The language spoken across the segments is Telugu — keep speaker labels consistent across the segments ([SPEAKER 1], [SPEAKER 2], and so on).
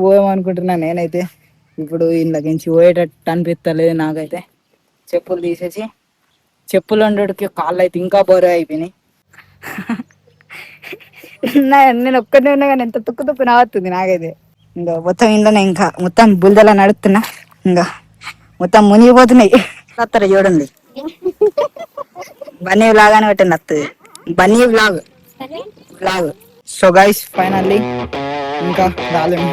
[SPEAKER 1] పోయాం అనుకుంటున్నా నేనైతే. ఇప్పుడు ఇందులోకించి పోయేటట్టు అనిపిస్తలేదు నాకైతే. చెప్పులు తీసేసి చెప్పులు ఉండడికి కాళ్ళు అయితే ఇంకా బోరే అయిపోయినాయి. నేను ఒక్కనే ఉన్నా కానీ ఎంత తుక్కు తుక్కు నడుస్తుంది నాకైతే. ఇంకా మొత్తం ఇంట్లోనే ఇంకా మొత్తం బుల్దలా నడుస్తున్నా. ఇంకా మొత్తం మునిగిపోతున్నాయి. వస్తారు చూడండి, బన్నీ లాగానే పెట్టండి వస్తుంది. Bunny blog. So guys finally ఇంకా రాలేము.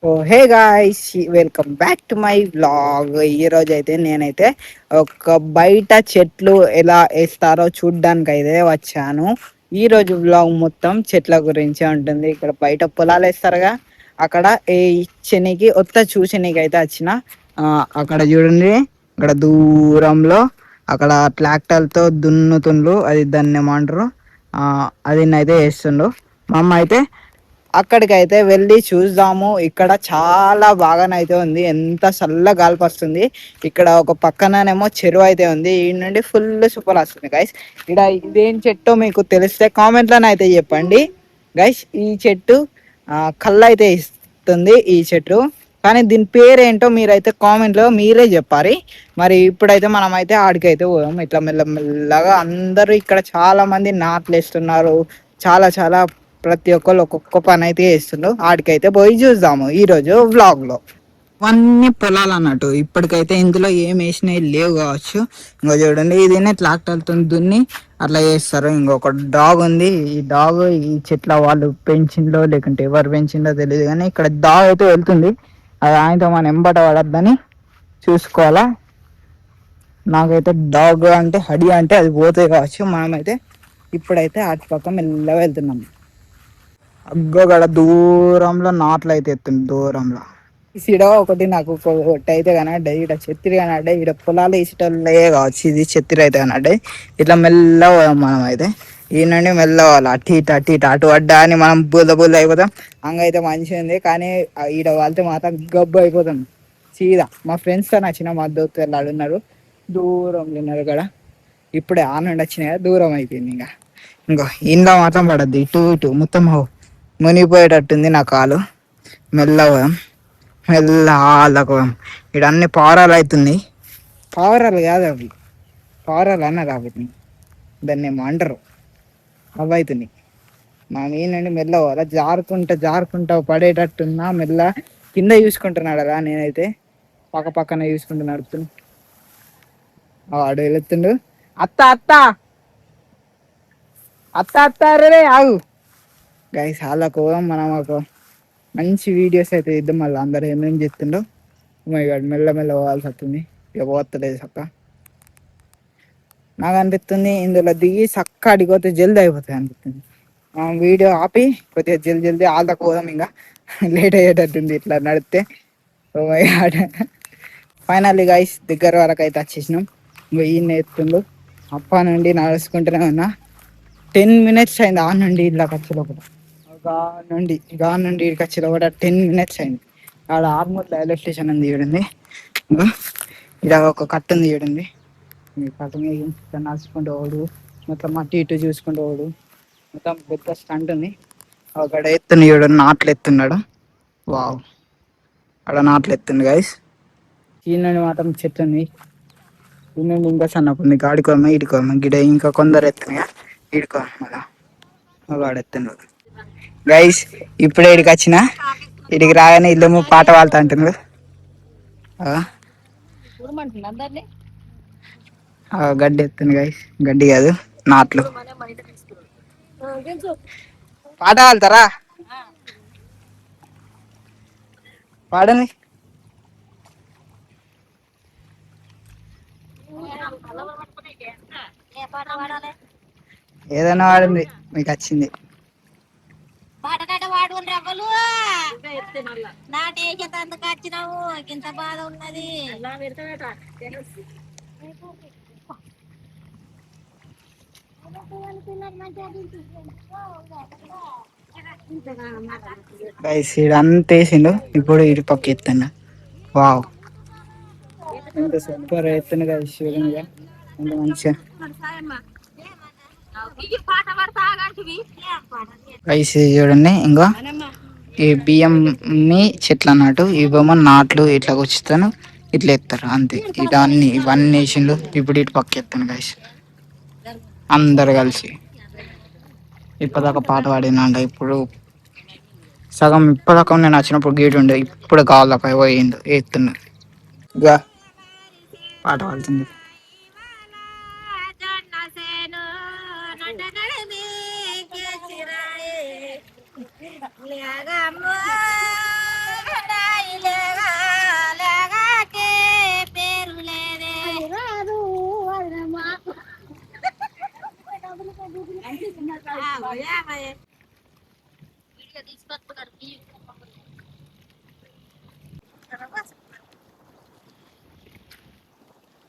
[SPEAKER 1] Oh hey guys, welcome back to my vlog. ఈ రోజు అయితే నేనైతే ఒక బయట చెట్లు ఎలా వేస్తారో చూడ్డానికి అయితే వచ్చాను. ఈ రోజు వ్లాగ్ మొత్తం చెట్ల గురించే ఉంటుంది. ఇక్కడ బయట పొలాలు వేస్తారుగా, అక్కడ ఏ శనికి ఒత్త చూసనికి అయితే వచ్చిన. అక్కడ చూడండి, అక్కడ దూరంలో అక్కడ ట్రాక్టర్ తో దున్నుతుండ్రు. అది దాన్ని ఏమంటారు, అది అయితే వేస్తుండ్రు. మా అమ్మ అయితే అక్కడికైతే వెళ్ళి చూద్దాము. ఇక్కడ చాలా బాగానైతే ఉంది, ఎంత చల్ల గాల్పు వస్తుంది. ఇక్కడ ఒక పక్కననేమో చెరువు అయితే ఉంది. ఈ నుండి ఫుల్ సూపర్ వస్తుంది గైస్. ఇక్కడ ఇదేం చెట్టు మీకు తెలిస్తే కామెంట్ లోనే అయితే చెప్పండి గైస్. ఈ చెట్టు కళ్ళు అయితే ఇస్తుంది ఈ చెట్టు, కానీ దీని పేరేంటో మీరైతే కామెంట్ లో మీరే చెప్పాలి. మరి ఇప్పుడైతే మనం అయితే ఆడికైతే పోదాం. ఇట్లా మెల్లమెల్లగా అందరూ ఇక్కడ చాలా మంది నాట్లు వేస్తున్నారు. చాలా చాలా ప్రతి ఒక్కరు ఒక్కొక్క పని అయితే చేస్తుండ్రు. ఆడికైతే పోయి చూద్దాము ఈ రోజు వ్లాగ్ లో. అన్ని పొలాలు అన్నట్టు. ఇప్పటికైతే ఇందులో ఏం వేసినవి లేవు కావచ్చు. ఇంకో చూడండి, ఇదినే ట్రాక్టర్తో దున్ని అట్లా చేస్తారు. ఇంకొక డాగ్ ఉంది. ఈ డాగ్ ఈ చెట్ల వాళ్ళు పెంచిందో లేకుంటే ఎవరు పెంచిందో తెలియదు, కానీ ఇక్కడ డాగ్ అయితే వెళ్తుంది. అది ఆయనతో మనం ఎంబట పడద్దని చూసుకోవాలా. నాకైతే డాగ్ అంటే హడి అంటే అది పోతే కావచ్చు. మనమైతే ఇప్పుడైతే అటు పక్క మెల్లగా వెళ్తున్నాం. అగ్గోగడ దూరంలో నాట్లు అయితే ఎత్తుంది దూరంలో. ఈడ ఒకటి నాకు ఒకటి అయితే కనడ్డే, ఈడ చెత్తిరి కనడ్డే. ఈడ పొలాలు వేసేటోళ్ళే కావచ్చు, ఇది చెత్తిరి అయితే కనడ్డే. ఇట్లా మెల్ల పోదాం మనం అయితే. ఈ నుండి మెల్ల పోవాలి. అటు ఇటు అటు ఇటు అటు అడ్డా అని మనం బుల్ల అయిపోతాం. అయితే మంచిగా ఉంది, కానీ ఈడ వాళ్ళతో మాత్రం గబ్బు అయిపోతాం సీదా. మా ఫ్రెండ్స్తో నచ్చిన మా దోస్తులు ఆడున్నారు, దూరంలో ఉన్నారు కదా. ఇప్పుడే ఆ నుండి వచ్చినాయి కదా, దూరం అయిపోయింది. ఇంకో ఇంట్లో మాత్రం పడద్దు, ఇటు ఇటు మొత్తం మునిగిపోయేటట్టుంది నా కాలు. మెల్లగా మెల్లగా ఇక్కడ అన్ని పావురాలు అవుతుంది. పావురాలు కాదు అవి, పావురాలు అన్నారు అవి, దాన్ని ఏమో అంటారు. అవి అవుతున్నాయి. మా మీనండి మెల్ల పోవాలా. జారుకుంటా పడేటట్టున్నా. మెల్ల కింద చూసుకుంటున్నాడు కదా, నేనైతే పక్కన చూసుకుంటూ నడుపుతున్నా. వాడు వెళుతుండు. అత్త అత్త అత్త అత్త రే ఆగు గైస్. వాళ్ళకు మనం ఒక మంచి వీడియోస్ అయితే ఇద్దాం. మళ్ళీ అందరూ ఏమేమి చెప్తుండో మెల్ల పోవాల్సి వస్తుంది. ఇక పోతలేదు చక్క. నాకు అనిపిస్తుంది ఇందులో దిగి చక్క అడిగిపోతే జల్దీ అయిపోతుంది అనిపిస్తుంది. వీడియో ఆపి కొద్దిగా జల్దీ వాళ్ళకి పోదాం. ఇంకా లేట్ అయ్యేటట్టుంది ఇట్లా నడిస్తే. Oh my God, finally guys దగ్గర వరకు అయితే వచ్చేసినాం. ఇంకా ఈయన ఎత్తుండు. అప్ప నుండి నడుచుకుంటూనే ఉన్నా. 10 minutes అయింది ఆ నుండి ఇలా ఖర్చు లోపల. గా నుండి ఇక్కడికి వచ్చి లోపల 10 minutes అయింది. ఆడ ఆర్మూర్ రైల్వే స్టేషన్ ఉంది చూడండి. ఇలా ఒక కట్ట ఉంది చూడండి. ఈ కట్ట మీద నడుచుకుంటూ పోడు, మొత్తం అటు ఇటు చూసుకుంటూ పోడు. మొత్తం పెద్ద స్టంట్ ఉంది. అక్కడ ఎత్తుంది చూడండి, నాట్లు ఎత్తున్నాడు. వావ్, అక్కడ నాట్లు ఎత్తుంది గైస్. ఈ నుండి మాత్రం చెట్టు ఉంది. ఈ నుండి ఇంకా సన్నప్పుడు గాడికోమ ఇడుకోమ గిడ ఇంకా కొందరు ఎత్తున్నాయా ఇడుకో మళ్ళా వాడెత్తుండ్రు గైస్. ఇప్పుడే ఇడికి వచ్చిన, ఇడికి రాగానే ఇల్లు పాట పాడుతా అంటున్నారు. గడ్డి ఎత్తుంది గైస్, గడ్డి కాదు నాట్లు. పాట పాడతారా? పాడని. ఏదైనా వాడింది మీకు వచ్చింది. వచ్చినావు ఇంత బాధ ఉన్నది. అంత వేసిండు. ఇప్పుడు ఇటు పక్క ఎత్తున్నా. వావ్, ఎంత సూపర్ ఎత్తును కదా శివునిగా, ఎంత మంచిగా. రైస్ చూడండి. ఇంకా ఈ బియ్యం ని చెట్లు అన్నట్టు ఇవేమో నాట్లు ఇట్లా గుచ్చుతాను, ఇట్లా ఎత్తారు అంతే. ఇట అన్ని ఇవన్నీ వేసిండు. ఇప్పుడు ఇటు పక్క ఎత్తాను గైస్ అందరు కలిసి. ఇప్పటిదాకా పాట పాడినంట. ఇప్పుడు సగం ఇప్పటిదాకా నేను వచ్చినప్పుడు గేట్ ఉండే, ఇప్పుడు కావాలి పై పోయిండు ఎత్తున్నా. ఇక పాట పాడుతుంది.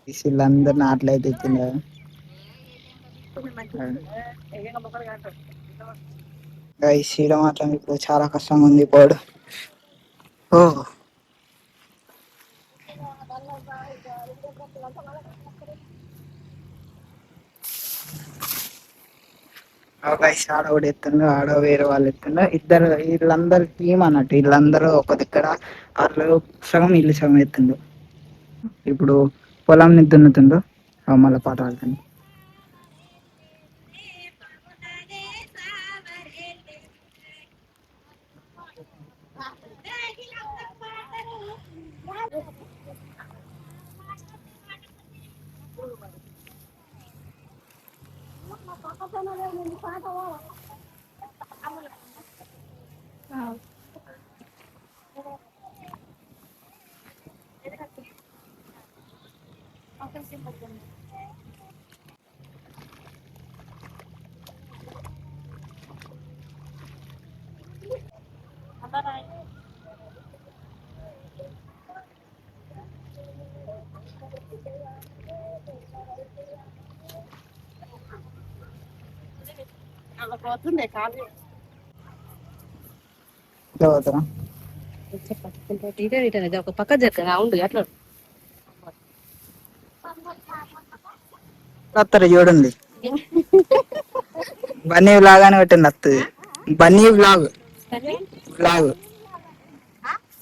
[SPEAKER 1] వీళ్ళందరూ నాట్లయితే ఎత్తిండ. గైస్ మాత్రం ఇప్పుడు చాలా కష్టంగా ఉంది పోడు. ఓ గైస్ ఆడ కూడా ఎత్తుండ, ఆడ వేరే వాళ్ళు ఎత్తుండ. ఇద్దరు వీళ్ళందరూ టీం అన్నట్టు. వీళ్ళందరూ ఒక దగ్గర వాళ్ళు సగం ఇల్లు సగం ఎత్తుండు. ఇప్పుడు పొలం ని దున్నుతుండు. మళ్ళీ పాట పాడుతుంది.
[SPEAKER 2] ఒక పక్క జరగ ఉండు అట్లా
[SPEAKER 1] చూడండి. బన్నీ లాగానే పెట్టండి వస్తుంది. Bunny blog blog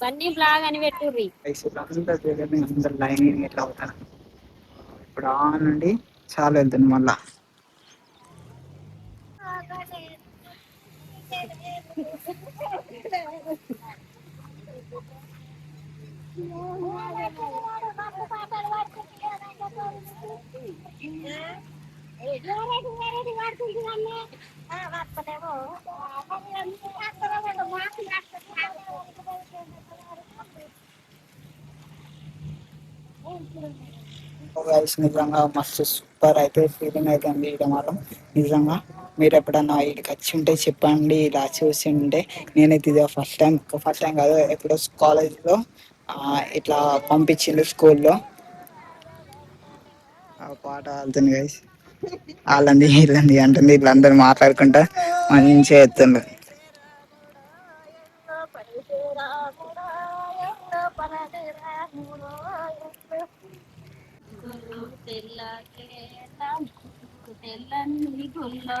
[SPEAKER 2] Bunny blog అని పెట్టుర్రి.
[SPEAKER 1] అందరు లైన్ ఇట్లా అవుతాను. ఇప్పుడు ఆ నుండి చాలా వెళ్తుంది మళ్ళా. నిజంగా మస్తు సూపర్ అయితే ఫీలింగ్ అయితే ఉంది. ఇక మాత్రం నిజంగా మీరు ఎప్పుడన్నా ఇక్కడికి వచ్చి ఉంటే చెప్పండి. ఇలా చూసి ఉంటే నేనైతే ఇదే ఫస్ట్ టైం కాదు, ఎప్పుడో కాలేజ్లో ఇట్లా పంపించిండు స్కూల్లో. పాట వెళ్తుంది గైస్. వాళ్ళంది వీళ్ళంది అంటుంది. వీళ్ళందరూ మాట్లాడుకుంటా మంచిగా ఎత్తుండ్రు.
[SPEAKER 2] తెల్లని గుల్లో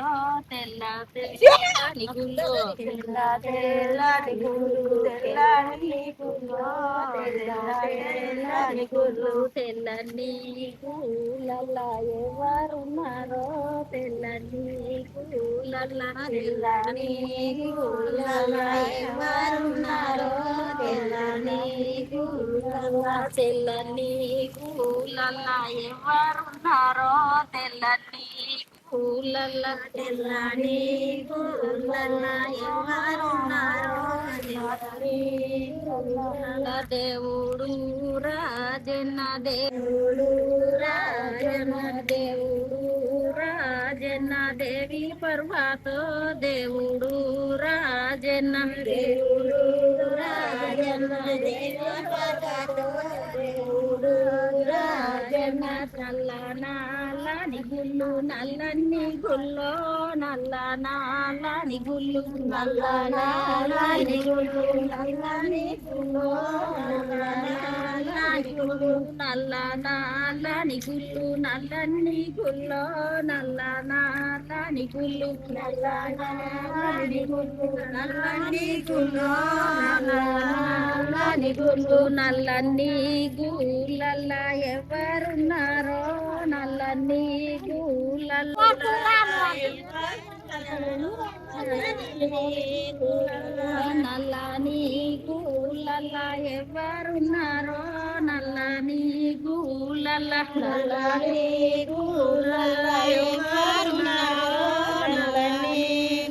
[SPEAKER 2] తెల్లని గుల్లో తెల్లని గుళ్ళు తెల్లని గుల్లో తెల్లని గుళ్ళు తెల్లని గుళ్ళల్లా ఎవరున్నారో తెల్లని గుళ్ళల్లా తెల్లని గుళ్ళల్లా ఎవరున్నారో తెల్లని గుళ్ళల్లా తెల్లని గుళ్ళల్లా ఎవరున్నారో తెల్లని పూలల్ల తెల్లని పూలల్ల ఎవరున్నారో తెల్లని పూలల్ల దేవుడు రాజన్న దేవుడు రాజన్న దేవుడు రాజన్న దేవి పర్వతో దేవుడు రాజన్న దేవుడు రాజన్న దేవుడు రాజన్న నల్ల నాలని గుళ్ళు నల్లని గుల్లో నల్ల నాలని గుళ్ళు నల్ల నాలని గుళ్ళు నల్లని గుల్లో నల్లని గుళ్ళు నల్ల నాలని గుళ్ళు నల్లని గుల్లో నల్ల నాలని గుళ్ళు నల్ల నాలని గుళ్ళు నల్లని గుల్లో నల్లని గుళ్ళు నల్లని గుళ్ళల్ల ఎవరున్నారో నల్లని గుళ్ళల్ల నల్లని గుళ్ళల్ల ఎవరున్నారో నల్లని గుళ్ళల్ల నల్లని గుళ్ళల్ల ఎవరున్నారో నల్లని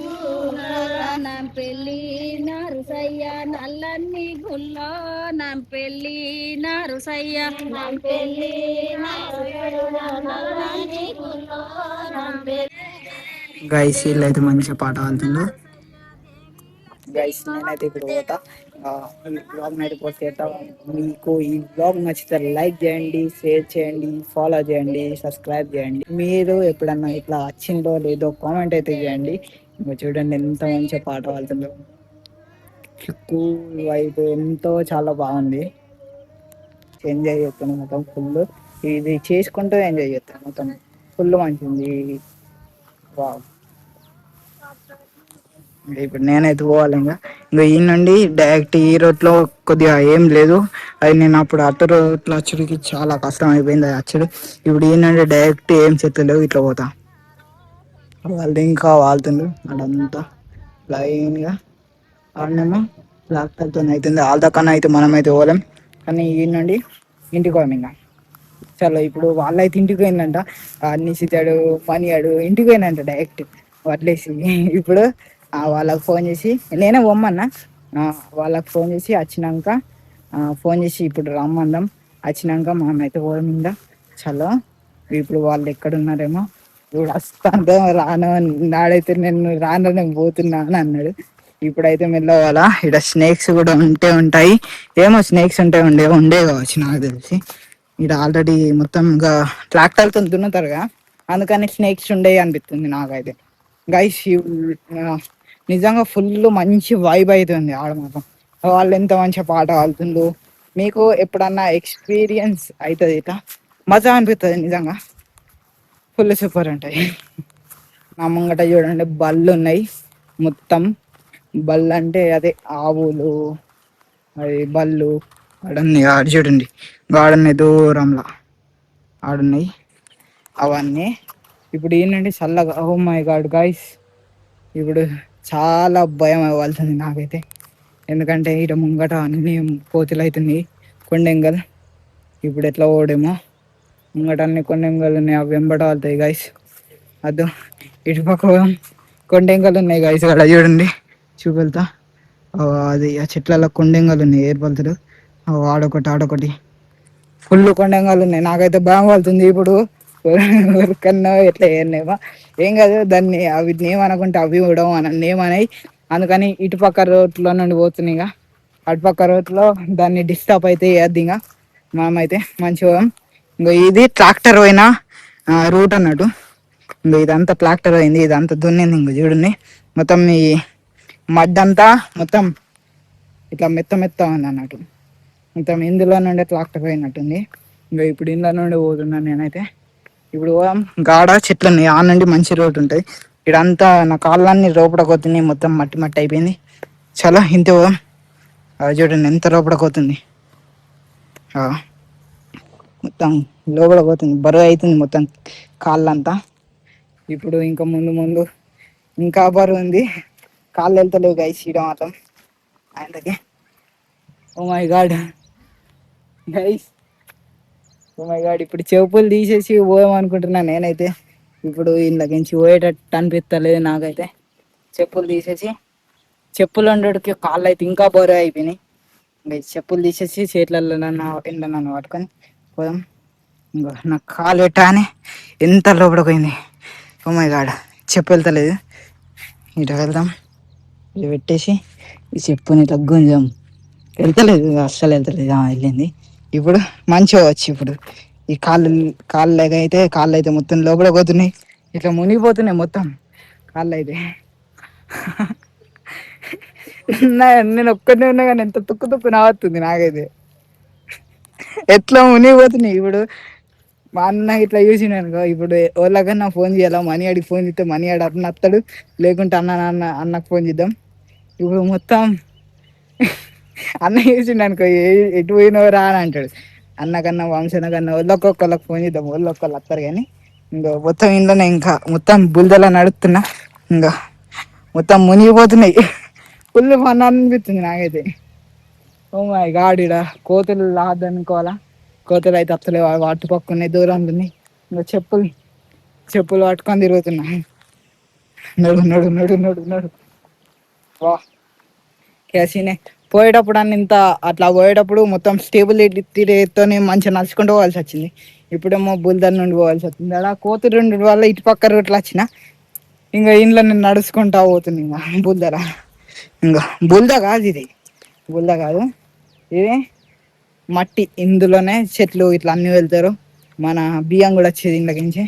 [SPEAKER 2] గుళ్ళల్ల నా పెళ్ళి నరుసయ్య నల్లని గుల్లో నా పెళ్ళి నరుసయ్య నా పెళ్ళి నల్లని గుల్లో నా పెళ్ళి
[SPEAKER 1] గైస్ వీళ్ళైతే మంచిగా పాట పాడుతుండ్రు. గైస్ నేనైతే ఇప్పుడు పోతా. ఈ బ్లాగ్ అయితే పోస్ట్ చేస్తా. మీకు ఈ బ్లాగ్ నచ్చితే లైక్ చేయండి, షేర్ చేయండి, ఫాలో చేయండి, సబ్స్క్రైబ్ చేయండి. మీరు ఎప్పుడన్నా ఇట్లా వచ్చిందో లేదో కామెంట్ అయితే చేయండి. ఇంకా చూడండి ఎంత మంచిగా పాట పాడుతుందో. కూల్ వైపు ఎంతో చాలా బాగుంది. ఎంజాయ్ చేస్తాను మొత్తం ఫుల్. ఇది చేసుకుంటూ ఎంజాయ్ చేస్తాను మొత్తం ఫుల్ మంచిది. వావ్. ఇప్పుడు నేనైతే పోవాలి. ఇంకా ఈ నుండి డైరెక్ట్ ఈ రోడ్లో కొద్దిగా ఏం లేదు. అది నేను అప్పుడు అటు రోడ్లో వచ్చుడికి చాలా కష్టం అయిపోయింది అది వచ్చుడు. ఇప్పుడు ఈ నుండి డైరెక్ట్ ఏం చెత్తలేవు ఇట్లా పోతా. వాళ్ళు ఇంకా వాళ్తుండ్రు అడంతా లైన్గా. ఆడనేమో లాక్టర్తో అవుతుంది. వాళ్ళ కన్నా అయితే మనమైతే పోలేం. కానీ ఈ నుండి ఇంటికి పోయాం. ఇంకా చలో ఇప్పుడు వాళ్ళైతే ఇంటికి పోయిందంట. నిశితాడు పనియాడు ఇంటికి పోయినంట డైరెక్ట్ వదిలేసి. ఇప్పుడు వాళ్ళకి ఫోన్ చేసి నేనే పొమ్మన్నా. వాళ్ళకి ఫోన్ చేసి వచ్చినాక ఫోన్ చేసి ఇప్పుడు రమ్మందాం. వచ్చినాక మనమైతే పోయిందా. చలో ఇప్పుడు వాళ్ళు ఎక్కడున్నారేమో. ఇప్పుడు వస్తాను రాను నాడైతే నేను రాను నేను పోతున్నా అని అన్నాడు. ఇప్పుడైతే మెల్లవాలా. ఇక్కడ స్నేక్స్ కూడా ఉంటాయి. ఏమో స్నేక్స్ ఉండే కావచ్చు నాకు తెలిసి. ఇక్కడ ఆల్రెడీ మొత్తం ఇంకా ట్రాక్టర్తో దున్నుతారుగా, అందుకని స్నేక్స్ ఉండే అనిపిస్తుంది నాకైతే. గైస్ నిజంగా ఫుల్ మంచి వైబ్ అవుతుంది ఆడ మాత్రం. వాళ్ళు ఎంత మంచిగా పాట పాడుతుండ్రు. మీకు ఎప్పుడన్నా ఎక్స్పీరియన్స్ అవుతుంది ఇట్లా మజా అనిపిస్తుంది నిజంగా. ఫుల్ సూపర్ ఉంటాయి. నా ముంగట చూడండి బళ్ళు ఉన్నాయి. మొత్తం బళ్ళు అంటే అదే ఆవులు, అది బళ్ళు ఆడున్నాయి. ఆడు చూడండి ఆడున్నాయి దూరంలో ఆడున్నాయి అవన్నీ. ఇప్పుడు ఏంటంటే చల్లగా. ఓ మై గాడ్ గైస్, ఇప్పుడు చాలా భయం అవ్వాల్సింది నాకైతే. ఎందుకంటే ఇటు ముంగట అన్ని కోతులు అవుతుంది. కొండెంగల్ ఇప్పుడు ఎట్లా ఓడేమో. ముంగట అన్ని కొండెంగలు ఉన్నాయి, అవి వెంబట వెళ్తాయి గైస్. అదో ఇటుపక్క కొండెంగలు ఉన్నాయి గైస్. అక్కడ చూడండి చూపెళ్తా. అది ఆ చెట్లలో కొండెంగలు ఉన్నాయి ఏర్పలుతాడు. ఆడొకటి ఫుల్ కొండెంగాలు ఉన్నాయి. నాకైతే భయం పడుతుంది ఇప్పుడు. ఎవరికన్నా ఎట్లా ఏమో ఏం కాదు, దాన్ని అవి ఏమనుకుంటే అవి కూడా ఏమన్నాయి. అందుకని ఇటుపక్క రోడ్లో నుండి పోతున్నాయి. ఇక అటుపక్క రోడ్లో దాన్ని డిస్టర్బ్ అయితే వేయద్దు. ఇంకా మనమైతే మంచిగా. ఇంకా ఇది ట్రాక్టర్ పోయిన రూట్ అన్నట్టు. ఇంకా ఇదంతా ట్రాక్టర్ అయింది, ఇదంతా దున్నింది. ఇంకా చూడండి మొత్తం ఈ మడ్డంతా మొత్తం ఇట్లా మెత్త ఉంది అన్నట్టు. మొత్తం ఇందులో నుండి ట్రాక్టర్ పోయినట్టుంది. ఇంకా ఇప్పుడు ఇందులో నుండి పోతున్నాను నేనైతే. ఇప్పుడు గాడ చెట్లు ఉన్నాయి, ఆ నుండి మంచి రోడ్డు ఉంటుంది. ఇడంతా నా కాళ్ళన్నీ లోపడకొతున్నాయి, మొత్తం మట్టి అయిపోయింది. చాలా ఇంత చూడండి ఎంత లోపడకొతుంది. మొత్తం లోపడపోతుంది, బరువు అవుతుంది మొత్తం కాళ్ళంతా. ఇప్పుడు ఇంకా ముందు ఇంకా బరువు ఉంది. కాళ్ళు వెళ్తలేవు గైస్ ఈడ మాత్రం ఆయనకి. Oh my God guys, oh my God. ఇప్పుడు చెప్పులు తీసేసి పోయామనుకుంటున్నాను నేనైతే. ఇప్పుడు ఇందులోకించి పోయేటట్టు అనిపిస్తలేదు నాకైతే. చెప్పులు తీసేసి, చెప్పులు ఉండడికి కాళ్ళు అయితే ఇంకా బరువు అయిపోయినాయి. ఇంకా చెప్పులు తీసేసి చేతులలో నన్ను పట్టుకొని పోదాం. ఇంకా నాకు కాలు పెట్టానే ఎంత లోపలిపోయింది. ఓ మై గాడ్ చెప్పు వెళ్తలేదు. ఇటు వెళ్దాం, ఇటు పెట్టేసి ఈ చెప్పుని ఇట్లా గుంజాం. వెళ్తలేదు, అస్సలు వెళ్తలేదు. వెళ్ళింది. ఇప్పుడు మంచిగా వచ్చు. ఇప్పుడు ఈ కాళ్ళు అయితే మొత్తం లోపల పోతున్నాయి, ఇట్లా మునిగిపోతున్నాయి మొత్తం కాళ్ళు అయితే. నేను ఒక్కనే ఉన్నా కానీ ఎంత తుక్కు తుక్కు నావస్తుంది నాకైతే, ఎట్లా మునిగిపోతున్నాయి. ఇప్పుడు మా అన్న ఇట్లా చూసిన అనుకో, ఇప్పుడు వాళ్ళకన్నా ఫోన్ చేయాలా, మనీ ఆడికి ఫోన్ చేస్తే మనీ ఆడు అన్న వస్తాడు, లేకుంటే అన్నకు ఫోన్ చేద్దాం. ఇప్పుడు మొత్తం అన్న చూసిండు అనుకో, ఎటు పోయినవరా అని అంటాడు. అన్నకన్నా వంశన కన్నా వాళ్ళొక్కొక్కళ్ళకి ఫోన్ చేద్దాం, వాళ్ళొక్కళ్ళు వస్తారు. కానీ ఇంకా మొత్తం ఇంట్లోనే, ఇంకా మొత్తం బుల్దలా నడుస్తున్నా, ఇంకా మొత్తం మునిగిపోతున్నాయి. ఫుల్ ఫన్ అనిపిస్తుంది నాకైతే. ఓ మై గాడ్, ఈడ కోతులు లాదనుకోవాలా, కోతులు అయితే అత్తలేవు, అటు పక్కున్నాయి, దూరం ఉన్నాయి. ఇంకా చెప్పులు పట్టుకొని తిరుగుతున్నా. నడు నడు నడు నడు నడు వా కేసీనే. పోయేటప్పుడు అన్న ఇంత అట్లా పోయేటప్పుడు మొత్తం స్టేబుల్ తోని మంచిగా నడుచుకుంటూ పోవాల్సి వచ్చింది. ఇప్పుడేమో బుల్దర్ నుండి పోవాల్సి వచ్చింది. అలా కోతులు రెండు వల్ల ఇటు పక్క రూట్లో వచ్చిన, ఇంకా ఇంట్లో నేను నడుచుకుంటా పోతుంది. ఇంకా బుల్దర, ఇంకా కాదు ఇది, బుల్ద కాదు ఇది, మట్టి. ఇందులోనే చెట్లు ఇట్లా అన్ని వెళ్తారు. మన బియ్యం కూడా వచ్చేది ఇంట్లోకించి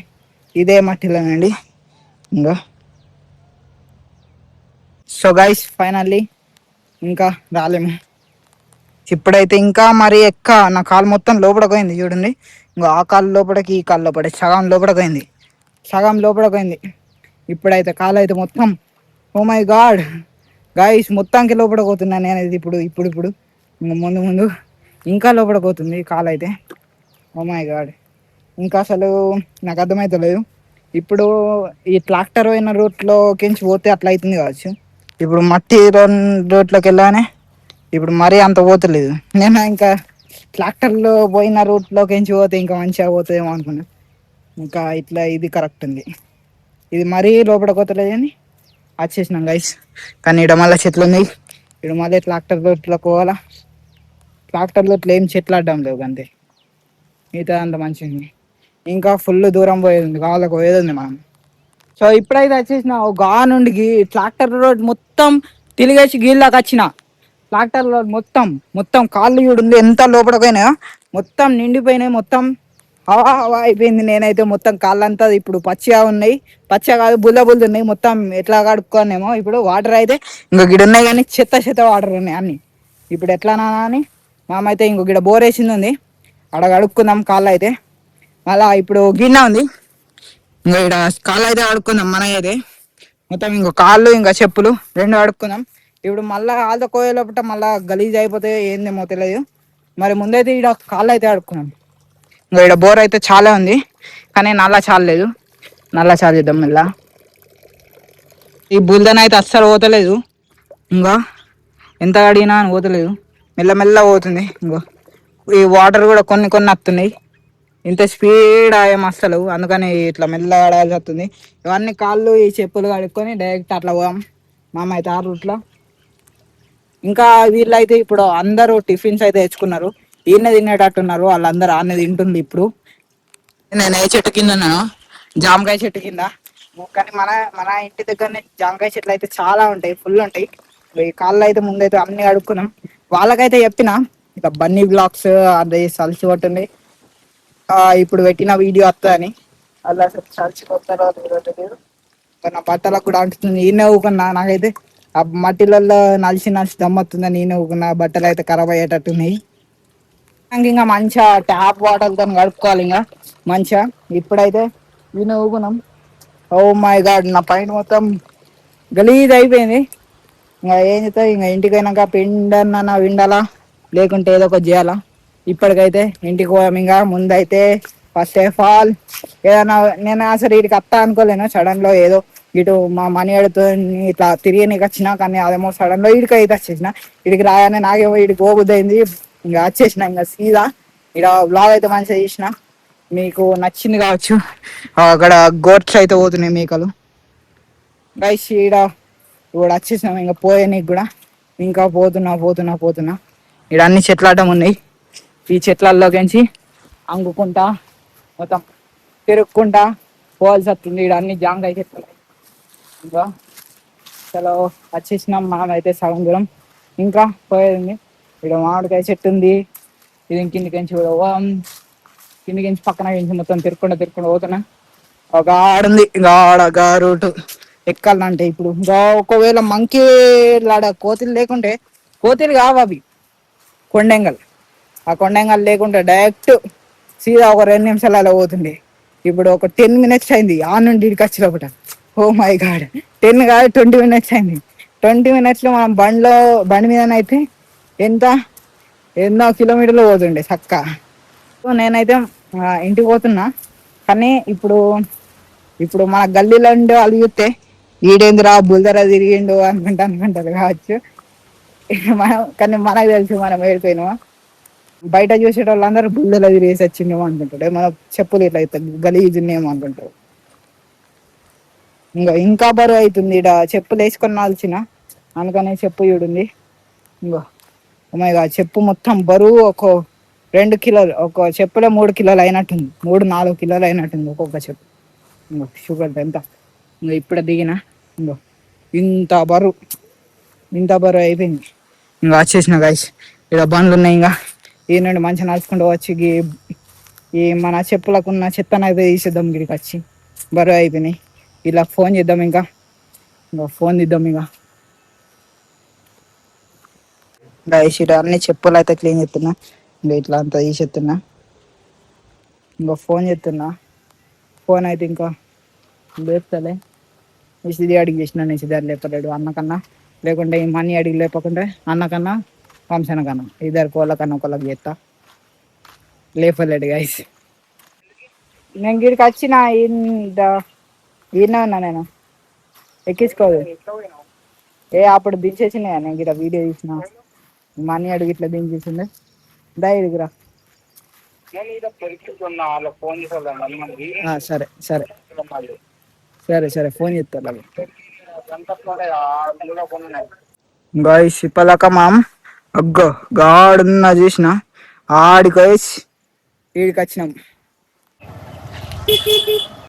[SPEAKER 1] ఇదే మట్టిలోనండి. ఇంకా సో గైస్, ఫైనల్లీ ఇంకా రాలేము. ఇప్పుడైతే ఇంకా మరి నా కాలు మొత్తం లోపలికి పోయింది చూడండి. ఇంకా ఆ కాలు లోపలికి, ఈ కాలు లోపలికి, సగం లోపలికి పోయింది. ఇప్పుడైతే కాలు అయితే మొత్తం, ఓ మై గాడ్ గైస్, మొత్తానికి లోపలికి పోతున్నా నేను. ఇప్పుడు ముందు ముందు ఇంకా లోపలికి పోతుంది కాలు అయితే. ఓ మై గాడ్, ఇంకా అసలు నాకు అర్థమవుతలేదు. ఇప్పుడు ఈ ట్రాక్టర్ పోయిన రూట్లోకించి పోతే అట్లా అవుతుంది కావచ్చు. ఇప్పుడు మట్టి రోడ్లోకి వెళ్ళానే, ఇప్పుడు మరీ అంత పోతలేదు. నేను ఇంకా ట్రాక్టర్లో పోయిన రూట్లోకించి పోతే ఇంకా మంచిగా పోతుందేమో అనుకున్నా. ఇంకా ఇట్లా ఇది కరెక్ట్ ఉంది. ఇది మరీ లోపల పోతలేదు అని వచ్చేసినాం గైస్. కానీ ఇక్కడ మళ్ళీ చెట్లు ఉన్నాయి. ఇక్కడ మళ్ళీ ట్రాక్టర్ రోడ్లోకి పోవాలా. ట్రాక్టర్ రోడ్లో ఏం చెట్లు అడ్డం లేవు, అంతే. మిగతా అంత మంచిగా ఉంది. ఇంకా ఫుల్ దూరం పోయేది ఉంది, కాళ్ళకు పోయేది ఉంది మనం. సో ఇప్పుడైతే వచ్చేసిన గా నుండి ట్రాక్టర్ రోడ్ మొత్తం తిరిగేసి గీళ్ళకి వచ్చిన. ట్రాక్టర్ రోడ్ మొత్తం కాళ్ళు చూడు ఎంత లోపలికైనా మొత్తం నిండిపోయినాయి. మొత్తం హవా హవా అయిపోయింది. నేనైతే మొత్తం కాళ్ళంతా ఇప్పుడు పచ్చిగా ఉన్నాయి, పచ్చిగా కాదు బుల్ల ఉన్నాయి. మొత్తం ఎట్లా కడుక్కోనేమో. ఇప్పుడు వాటర్ అయితే ఇంకో గిడ ఉన్నాయి, కానీ చెత్త వాటర్ ఉన్నాయి అన్ని. ఇప్పుడు ఎట్లానా అని మామైతే ఇంకో గిడ బోర్ వేసింది ఉంది, అక్కడ కడుక్కుందాం కాళ్ళు అయితే. మళ్ళా ఇప్పుడు గిన్నె ఉంది, ఇంకా ఇక్కడ కాళ్ళు అయితే కడుక్కుందాం. మన అయితే మొత్తం ఇంకో కాళ్ళు ఇంకా చెప్పులు రెండు కడుక్కుందాం. ఇప్పుడు మళ్ళీ వాళ్ళతో కోయలోపట మళ్ళీ గలీజ్ అయిపోతే ఏందేమో తెలియదు. మరి ముందైతే ఇక్కడ కాళ్ళు అయితే కడుక్కున్నాం. ఇంకా ఇక్కడ బోర్ అయితే చాలా ఉంది, కానీ నల్ల చాలలేదు. నల్ల చాలేద్దాం మళ్ళా. ఈ బుల్దన అయితే అస్సలు పోతలేదు, ఇంకా ఎంత అడిగినా అని పోతలేదు. మెల్లమెల్ల పోతుంది. ఇంకో ఈ వాటర్ కూడా కొన్ని వస్తున్నాయి. ఇంత స్పీడ్ ఆయం అస్సలు, అందుకని ఇట్లా మెల్లగా ఆడాల్సి వస్తుంది. ఇవన్నీ కాళ్ళు ఈ చెప్పులు కడుక్కొని డైరెక్ట్ అట్లా పోదాం మామ అయితే ఆ రూట్లో. ఇంకా వీళ్ళైతే ఇప్పుడు అందరూ టిఫిన్స్ అయితే తెచ్చుకున్నారు, ఈయన తినేటట్టున్నారు. వాళ్ళందరూ ఆనే తింటుంది. ఇప్పుడు నేను ఏ చెట్టు కింద ఉన్నాను, జామకాయ చెట్టు కింద. కానీ మన ఇంటి దగ్గరనే జామకాయ చెట్లు అయితే చాలా ఉంటాయి, ఫుల్ ఉంటాయి. ఈ కాళ్ళు అయితే ముందైతే అన్ని కడుక్కున్నాం. వాళ్ళకైతే చెప్పిన ఇక బన్నీ బ్లాగ్స్ అది సల్సి కొట్టింది, ఇప్పుడు పెట్టిన వీడియో వస్తుందని. అలా చచ్చిపోతారో తెలియదు. నా బట్టలకు కూడా అంటుతుంది. ఈయన ఊకున్నా, నాకైతే ఆ మట్టిలలో నలిసి దమ్మొస్తుందని నేను ఊకున్నా. బట్టలు అయితే ఖరాబ్ అయ్యేటట్టున్నాయి. ఇంకా మంచిగా ట్యాప్ వాటర్తో కడుక్కోవాలి ఇంకా మంచిగా. ఇప్పుడైతే ఈయన ఊకున్నాం. ఓ మై గాడ్, నా పైన మొత్తం గలీజ్ అయిపోయింది. ఇంకా ఏం చేస్తావు, ఇంకా ఇంటికైనాక పిండన్నా విండాలా, లేకుంటే ఏదో ఒకటి చేయాలా. ఇప్పటికైతే ఇంటికి పోయాం. ఇంకా ముందైతే ఫస్ట్ ఆఫ్ ఆల్ ఏదైనా, నేను అసలు వీడికి వస్తా అనుకోలేను. సడన్ లో ఏదో ఇటు మా మనీ అడుతో ఇట్లా తిరిగి నీకు వచ్చినా, కానీ అదేమో సడన్ లో వీడికి అయితే వచ్చేసిన. వీడికి రాగానే నాకేమో వీడికి పోబుద్ది అయింది, ఇంకా వచ్చేసిన. ఇంకా సీదా ఇక్కడ బ్లాగ్ అయితే మంచిగా చేసిన, మీకు నచ్చింది కావచ్చు. అక్కడ గోట్స్ అయితే పోతున్నాయి, మేకలు. గైస్ ఈడ ఇప్పుడు వచ్చేసినాం ఇంకా పోయేనికి కూడా. ఇంకా పోతున్నా ఇక్కడ అన్ని చెట్లు అడ్డం ఉన్నాయి. ఈ చెట్లలోకించి అంగుకుంటా మొత్తం తిరుక్కుంటా పోవాల్సి వస్తుంది. ఇక్కడ అన్ని జాంకాయ చెట్లు. ఇంకా చలో వచ్చేసినాం మనం అయితే సగం దూరం, ఇంకా పోయేది. ఇక్కడ మామిడికాయ చెట్టు ఉంది. ఇది కిందికించి కిందికించి పక్కన మొత్తం తిరుక్కుంటూ పోతున్నా. ఒక ఆడుంది ఇంకా ఆడగా రూటు ఎక్కాలంటే ఇప్పుడు ఇంకా ఒకవేళ మంకీ లాడ కోతులు లేకుంటే, కోతులు కావు అవి కొండెంగల్, ఆ కొండెంగల్ లేకుంటే డైరెక్ట్ సీదా ఒక 2 నిమిషాలు అలా పోతుంది. ఇప్పుడు ఒక 10 minutes అయింది ఆ నుండి ఇక్కడికి వచ్చి లోపల. ఓ మై గాడ్, 10 కాదు 20 minutes అయింది. 20 minutes లో మనం బండి మీద అయితే ఎన్నో కిలోమీటర్లు పోతుండే చక్క. సో నేనైతే ఇంటికి పోతున్నా. కానీ ఇప్పుడు మన గల్లీలో ఉండే వాళ్ళు చూస్తే ఈడేంద్రా బుల్దరా తిరిగిండు అనుకుంటారు కావచ్చు. కానీ మనకు తెలుసు మనం ఏడిపోయినామా. బయట చూసేట వాళ్ళందరూ బుల్దరా తిరిగేసి వచ్చిందేమో అనుకుంటాడు. మన చెప్పులు ఇట్లా అవుతుంది గలీజున్నేమో అనుకుంటారు. ఇంకా బరువు అవుతుంది. ఇక్కడ చెప్పులు వేసుకొని నాల్చిన అందుకనే చెప్పు చూడండి. ఇంకో అమ్మాయి చెప్పు మొత్తం బరువు ఒక 2 కిలోలు, ఒక చెప్పులో 3 కిలోలు అయినట్టుంది. 3-4 కిలోలు అయినట్టుంది ఒక్కొక్క చెప్పు. ఇంకో షుగర్ ఎంత ఇప్పుడే దిగిన. ఇంకో ఇంత బరువు అయిపోయింది. ఇంకా వచ్చేసిన గైస్. ఇక్కడ బండ్లు ఉన్నాయి. ఇంకా ఈ నుండి మంచిగా నడుచుకుంటూ వచ్చి ఈ మన చెప్పులకు ఉన్న చెత్తనైతే తీసేద్దాం. గిడికి వచ్చి బరువు అయిపోయినాయి. ఇలా ఫోన్ చేద్దాం. ఇంకా ఫోన్ తీద్దాం. ఇంకా గైస్ ఇక్కడ అన్ని చెప్పులు అయితే క్లీన్ చేస్తున్నా. ఇంకా ఇట్లా అంతా తీసేస్తున్నా. ఇంకా ఫోన్ చేస్తున్నా. ఫోన్ అయితే ఇంకా లేపుతలే. నిషిది అడిగి చేసిన, నిషిది లేపలేడు. అన్నకన్నా లేకుంటే ఈ మనీ అడిగి లేపకుంటే అన్నకన్నా వంశన కన్నా ఇద్దరు ఒకళ్ళకి చేస్తా. లేపలేడు గైస్. నేను గిడికి వచ్చిన ఈయన ఉన్నా. నేను ఎక్కించుకోదు. అప్పుడు దించేసిన నేను గిడ వీడియో తీసిన. మనీ అడిగి ఇట్లా దించేసిండే. ధైర్యరా సరే సరే సరే సరే ఫోన్ చేస్తారు. గాయస్ ఇప్పలాక మామ్ అగ్గో గాడున్నా చూసిన ఆడికి ఈడికి వచ్చినాం.